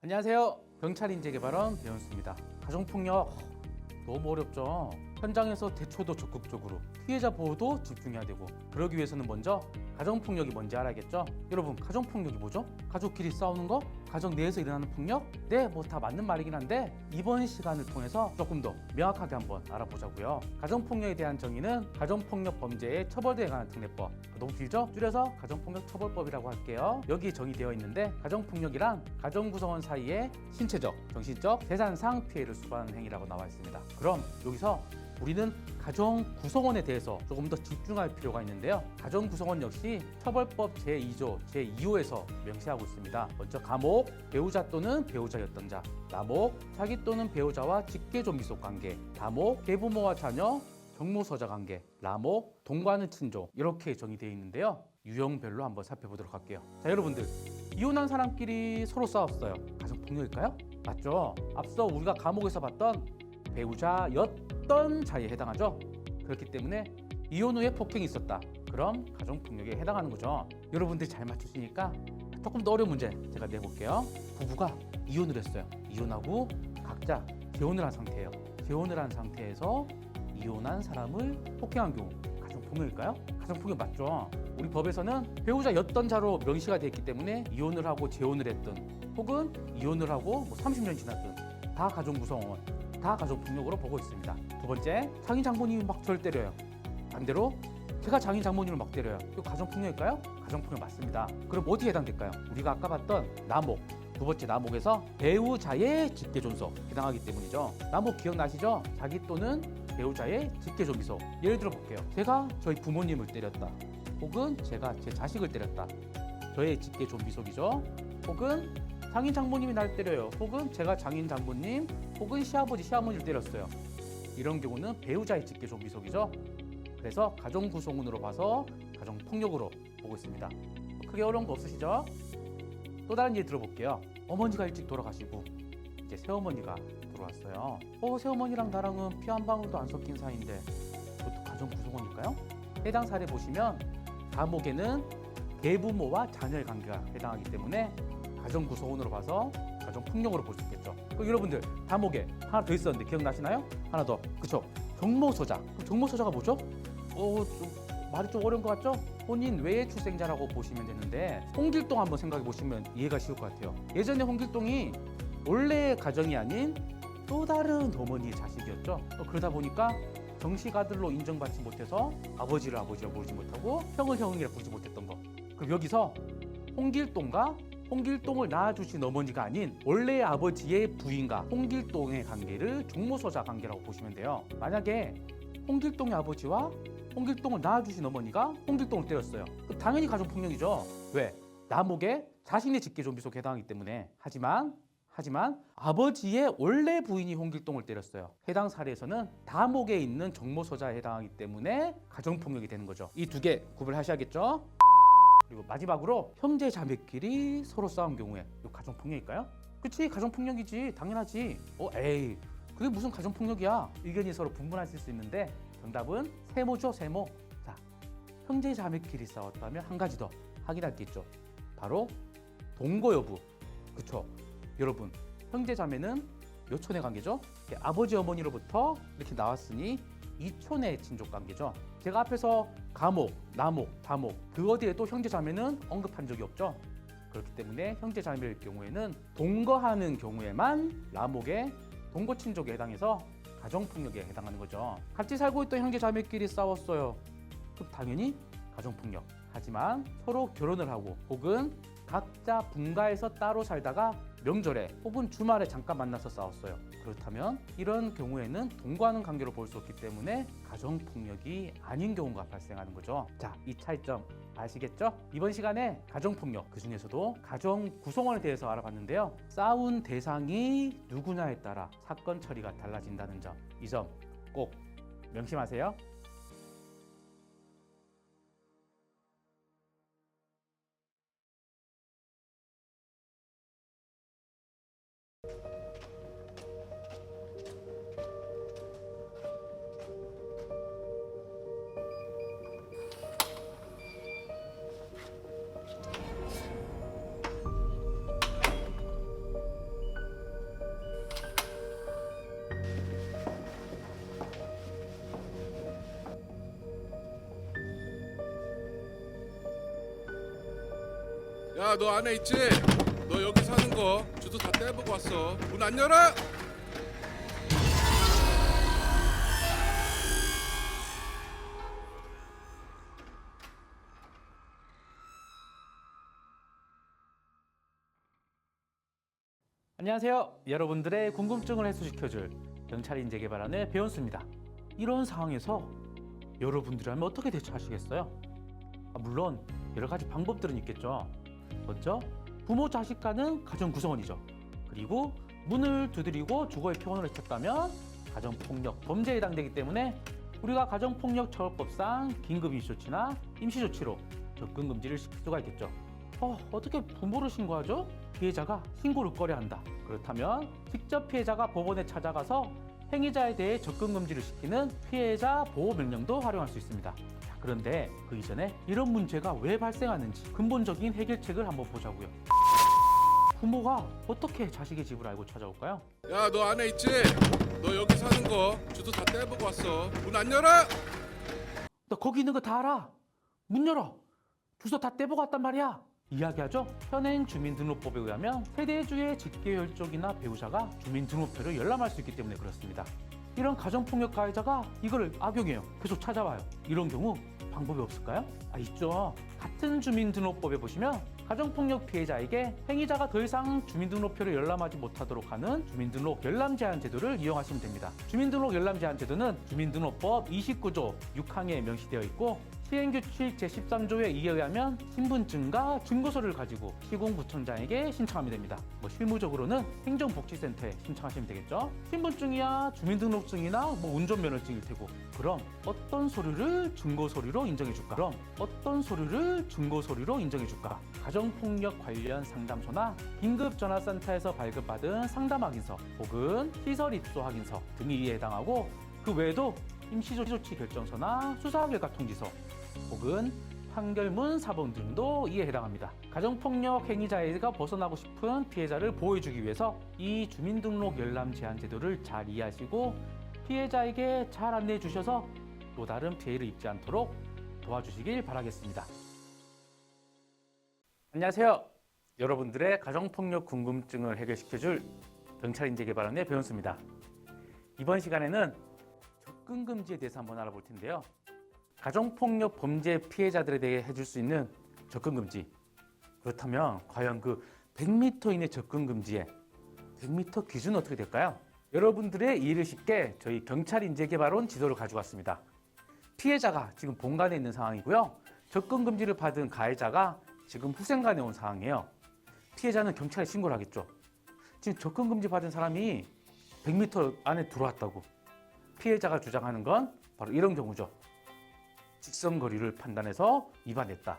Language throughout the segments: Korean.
안녕하세요. 경찰인재개발원 배현수입니다. 가정폭력 너무 어렵죠. 현장에서 대처도 적극적으로, 피해자 보호도 집중해야 되고, 그러기 위해서는 먼저 가정폭력이 뭔지 알아야겠죠. 여러분, 가정폭력이 뭐죠? 가족끼리 싸우는 거? 가정 내에서 일어나는 폭력? 네, 뭐 다 맞는 말이긴 한데 이번 시간을 통해서 조금 더 명확하게 한번 알아보자고요. 가정폭력에 대한 정의는 가정폭력 범죄의 처벌에 관한 특례법, 너무 길죠? 줄여서 가정폭력처벌법이라고 할게요. 여기 정의되어 있는데, 가정폭력이란 가정구성원 사이에 신체적, 정신적, 재산상 피해를 수반하는 행위라고 나와 있습니다. 그럼 여기서 우리는 가정 구성원에 대해서 조금 더 집중할 필요가 있는데요. 가정 구성원 역시 처벌법 제2조 제2호에서 명시하고 있습니다. 먼저 가목, 배우자 또는 배우자였던 자; 나목, 자기 또는 배우자와 직계존비속 관계; 다목, 계부모와 자녀, 정모서자 관계; 라목, 동거하는 친족, 이렇게 정의되어 있는데요. 유형별로 한번 살펴보도록 할게요. 자, 여러분들, 이혼한 사람끼리 서로 싸웠어요. 가정폭력일까요? 맞죠? 앞서 우리가 가목에서 봤던 배우자였던 자에 해당하죠. 그렇기 때문에 이혼 후에 폭행이 있었다, 그럼 가정폭력에 해당하는 거죠. 여러분들이 잘 맞추시니까 조금 더 어려운 문제 제가 내볼게요. 부부가 이혼을 했어요. 이혼하고 각자 재혼을 한 상태예요. 재혼을 한 상태에서 이혼한 사람을 폭행한 경우, 가정폭력일까요? 가정폭력 맞죠. 우리 법에서는 배우자였던 자로 명시가 되어 있기 때문에 이혼을 하고 재혼을 했든, 혹은 이혼을 하고 30년 지났든 다 가정구성원, 다 가정폭력으로 보고 있습니다. 두 번째, 장인 장모님이 막 저를 때려요. 반대로 제가 장인 장모님을 막 때려요. 이거 가정폭력일까요? 가정폭력 맞습니다. 그럼 어디에 해당될까요? 우리가 아까 봤던 나목, 두 번째 나목에서 배우자의 직계존속 해당하기 때문이죠. 나목 기억나시죠? 자기 또는 배우자의 직계존비속. 예를 들어 볼게요. 제가 저희 부모님을 때렸다, 혹은 제가 제 자식을 때렸다. 저의 직계존비속이죠. 혹은 장인 장모님이 날 때려요. 혹은 제가 장인 장모님, 혹은 시아버지, 시어머니를 때렸어요. 이런 경우는 배우자의 직계존비속이죠. 그래서 가정구성원으로 봐서 가정폭력으로 보고 있습니다. 크게 어려운 거 없으시죠? 또 다른 예를 들어볼게요. 어머니가 일찍 돌아가시고 이제 새어머니가 들어왔어요. 새어머니랑 나랑은 피 한 방울도 안 섞인 사이인데 그것도 가정구성원일까요? 해당 사례 보시면 다목에는 계부모와 자녀의 관계가 해당하기 때문에 가정구성원으로 봐서 가정폭력으로 볼 수 있겠죠. 그럼 여러분들, 다목에 하나 더 있었는데 기억나시나요? 하나 더, 그쵸? 정모서자. 정모서자가 뭐죠? 말이 좀 어려운 것 같죠? 혼인 외의 출생자라고 보시면 되는데, 홍길동 한번 생각해 보시면 이해가 쉬울 것 같아요. 예전에 홍길동이 원래 가정이 아닌 또 다른 어머니의 자식이었죠. 그러다 보니까 정식 아들로 인정받지 못해서 아버지를 아버지라고 부르지 못하고 형을 형이라고 부르지 못했던 거. 그럼 여기서 홍길동과 홍길동을 낳아주신 어머니가 아닌 원래의 아버지의 부인과 홍길동의 관계를 종모서자 관계라고 보시면 돼요. 만약에 홍길동의 아버지와 홍길동을 낳아주신 어머니가 홍길동을 때렸어요. 그럼 당연히 가정폭력이죠. 왜? 나목에 자신의 직계존비속에 해당하기 때문에. 하지만 아버지의 원래 부인이 홍길동을 때렸어요. 해당 사례에서는 다목에 있는 정모서자에 해당하기 때문에 가정폭력이 되는 거죠. 이 두 개 구별하셔야겠죠? 그리고 마지막으로 형제 자매끼리 서로 싸운 경우에 이거 가정폭력일까요? 그치, 가정폭력이지, 당연하지. 에이, 그게 무슨 가정폭력이야? 의견이 서로 분분하실 수 있는데 정답은 세모죠, 세모. 자, 형제 자매끼리 싸웠다면 한 가지 더 확인할 게 있죠. 바로 동거 여부. 그쵸? 여러분, 형제 자매는 몇 촌의 관계죠? 아버지 어머니로부터 이렇게 나왔으니 2촌의 친족 관계죠. 제가 앞에서 가목, 나목, 다목 그 어디에도 형제 자매는 언급한 적이 없죠. 그렇기 때문에 형제 자매일 경우에는 동거하는 경우에만 라목의 동거 친족에 해당해서 가정폭력에 해당하는 거죠. 같이 살고 있던 형제 자매끼리 싸웠어요. 그럼 당연히 가정폭력. 하지만 서로 결혼을 하고, 혹은 각자 분가해서 따로 살다가 명절에 혹은 주말에 잠깐 만나서 싸웠어요. 그렇다면 이런 경우에는 동거하는 관계로 볼 수 없기 때문에 가정폭력이 아닌 경우가 발생하는 거죠. 자, 이 차이점 아시겠죠? 이번 시간에 가정폭력, 그 중에서도 가정구성원에 대해서 알아봤는데요. 싸운 대상이 누구냐에 따라 사건 처리가 달라진다는 점, 이 점 꼭 명심하세요. 야, 너 안에 있지? 너 여기 사는 거 주소 다 떼보고 왔어. 문 안 열어? 안녕하세요. 여러분들의 궁금증을 해소시켜줄 경찰인재개발원의 배원수입니다. 이런 상황에서 여러분들이라면 어떻게 대처하시겠어요? 물론 여러 가지 방법들은 있겠죠. 먼저 부모 자식 간은 가정 구성원이죠. 그리고 문을 두드리고 주거의 표현을 했다면 가정폭력 범죄에 해당되기 때문에 우리가 가정폭력처벌법상 긴급임시조치나 임시조치로 접근금지를 시킬 수가 있겠죠. 어떻게 부모를 신고하죠? 피해자가 신고를 꺼려 한다. 그렇다면 직접 피해자가 법원에 찾아가서 행위자에 대해 접근금지를 시키는 피해자 보호명령도 활용할 수 있습니다. 그런데 그 이전에 이런 문제가 왜 발생하는지 근본적인 해결책을 한번 보자고요. 부모가 어떻게 자식의 집을 알고 찾아올까요? 야, 너 안에 있지? 너 여기 사는 거 주소 다 떼보고 왔어. 문 안 열어? 너 거기 있는 거 다 알아. 문 열어. 주소 다 떼보고 왔단 말이야. 이야기하죠. 현행 주민등록법에 의하면 세대주의 직계혈족이나 배우자가 주민등록표를 열람할 수 있기 때문에 그렇습니다. 이런 가정폭력 가해자가 이걸 악용해요. 계속 찾아와요. 이런 경우 방법이 없을까요? 있죠. 같은 주민등록법에 보시면 가정폭력 피해자에게 행위자가 더 이상 주민등록표를 열람하지 못하도록 하는 주민등록 열람 제한 제도를 이용하시면 됩니다. 주민등록 열람 제한 제도는 주민등록법 29조 6항에 명시되어 있고 시행규칙 제13조에 의하면 신분증과 증거서를 가지고 시군구청장에게 신청하면 됩니다. 실무적으로는 행정복지센터에 신청하시면 되겠죠. 신분증이야 주민등록증이나 운전면허증일 테고, 그럼 어떤 서류를 증거서류로 인정해줄까? 가정폭력 관련 상담소나 긴급전화센터에서 발급받은 상담 확인서 혹은 시설 입소 확인서 등이 이에 해당하고, 그 외에도 임시조치 결정서나 수사결과 통지서 혹은 판결문 사본 등도 이에 해당합니다. 가정폭력 행위자가 벗어나고 싶은 피해자를 보호해주기 위해서 이 주민등록 열람 제한 제도를 잘 이해하시고 피해자에게 잘 안내해 주셔서 또 다른 피해를 입지 않도록 도와주시길 바라겠습니다. 안녕하세요. 여러분들의 가정폭력 궁금증을 해결시켜줄 경찰인재개발원의 배원수입니다. 이번 시간에는 접근금지에 대해서 한번 알아볼 텐데요. 가정폭력 범죄 피해자들에 대해 해줄 수 있는 접근금지. 그렇다면 과연 그 100m 이내 접근금지의 100m 기준은 어떻게 될까요? 여러분들의 이해를 쉽게 저희 경찰인재개발원 지도를 가지고 왔습니다. 피해자가 지금 본관에 있는 상황이고요. 접근금지를 받은 가해자가 지금 후생관에 온 상황이에요. 피해자는 경찰에 신고를 하겠죠. 지금 접근금지 받은 사람이 100m 안에 들어왔다고. 피해자가 주장하는 건 바로 이런 경우죠. 직선거리를 판단해서 위반했다.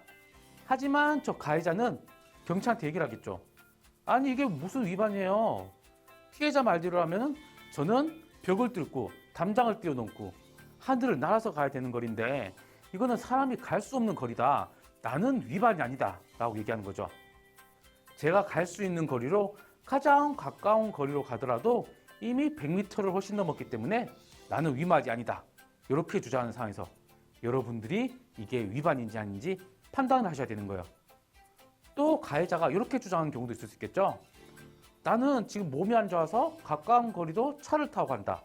하지만 저 가해자는 경찰한테 얘기를 하겠죠. 아니 이게 무슨 위반이에요. 피해자 말대로 하면 저는 벽을 뚫고 담장을 뛰어넘고 하늘을 날아서 가야 되는 거리인데 이거는 사람이 갈 수 없는 거리다. 나는 위반이 아니다 라고 얘기하는 거죠. 제가 갈 수 있는 거리로 가장 가까운 거리로 가더라도 이미 100m를 훨씬 넘었기 때문에 나는 위반이 아니다. 이렇게 주장하는 상황에서 여러분들이 이게 위반인지 아닌지 판단을 하셔야 되는 거예요. 또 가해자가 이렇게 주장하는 경우도 있을 수 있겠죠. 나는 지금 몸이 안 좋아서 가까운 거리도 차를 타고 간다.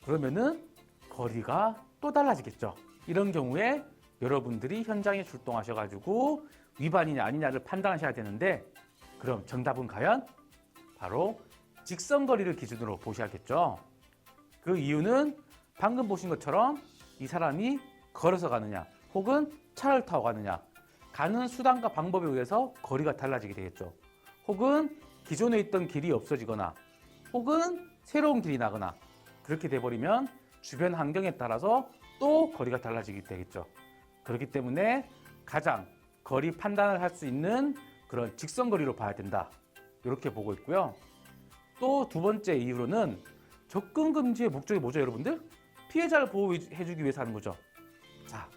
그러면은 거리가 또 달라지겠죠. 이런 경우에 여러분들이 현장에 출동하셔가지고 위반이냐 아니냐를 판단하셔야 되는데, 그럼 정답은 과연 바로 직선거리를 기준으로 보셔야겠죠. 그 이유는 방금 보신 것처럼 이 사람이 걸어서 가느냐 혹은 차를 타고 가느냐, 가는 수단과 방법에 의해서 거리가 달라지게 되겠죠. 혹은 기존에 있던 길이 없어지거나 혹은 새로운 길이 나거나 그렇게 돼버리면 주변 환경에 따라서 또 거리가 달라지게 되겠죠. 그렇기 때문에 가장 거리 판단을 할 수 있는 그런 직선거리로 봐야 된다. 이렇게 보고 있고요. 또 두 번째 이유로는 접근금지의 목적이 뭐죠, 여러분들? 피해자를 보호해주기 위해서 하는 거죠. 자,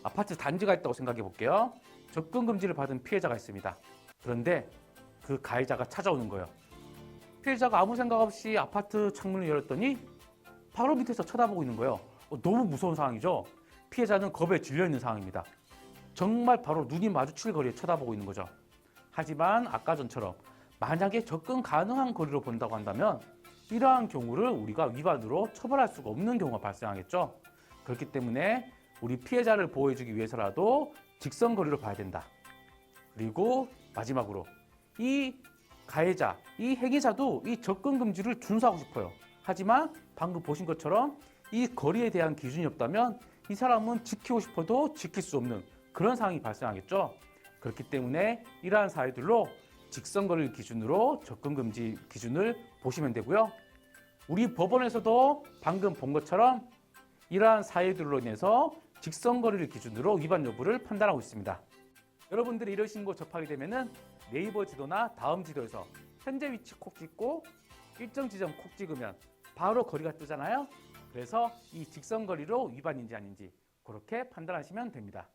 아파트 단지가 있다고 생각해 볼게요. 접근금지를 받은 피해자가 있습니다. 그런데 그 가해자가 찾아오는 거예요. 피해자가 아무 생각 없이 아파트 창문을 열었더니 바로 밑에서 쳐다보고 있는 거예요. 너무 무서운 상황이죠. 피해자는 겁에 질려 있는 상황입니다. 정말 바로 눈이 마주칠 거리에 쳐다보고 있는 거죠. 하지만 아까 전처럼 만약에 접근 가능한 거리로 본다고 한다면 이러한 경우를 우리가 위반으로 처벌할 수가 없는 경우가 발생하겠죠. 그렇기 때문에 우리 피해자를 보호해주기 위해서라도 직선거리로 봐야 된다. 그리고 마지막으로 이 가해자, 이 행위자도 이 접근 금지를 준수하고 싶어요. 하지만 방금 보신 것처럼 이 거리에 대한 기준이 없다면 이 사람은 지키고 싶어도 지킬 수 없는 그런 상황이 발생하겠죠. 그렇기 때문에 이러한 사례들로 직선거리를 기준으로 접근 금지 기준을 보시면 되고요. 우리 법원에서도 방금 본 것처럼 이러한 사례들로 인해서 직선거리를 기준으로 위반 여부를 판단하고 있습니다. 여러분들이 이런 신고 접하게 되면은 네이버 지도나 다음 지도에서 현재 위치 콕 찍고 일정 지점 콕 찍으면 바로 거리가 뜨잖아요. 그래서 이 직선거리로 위반인지 아닌지 그렇게 판단하시면 됩니다.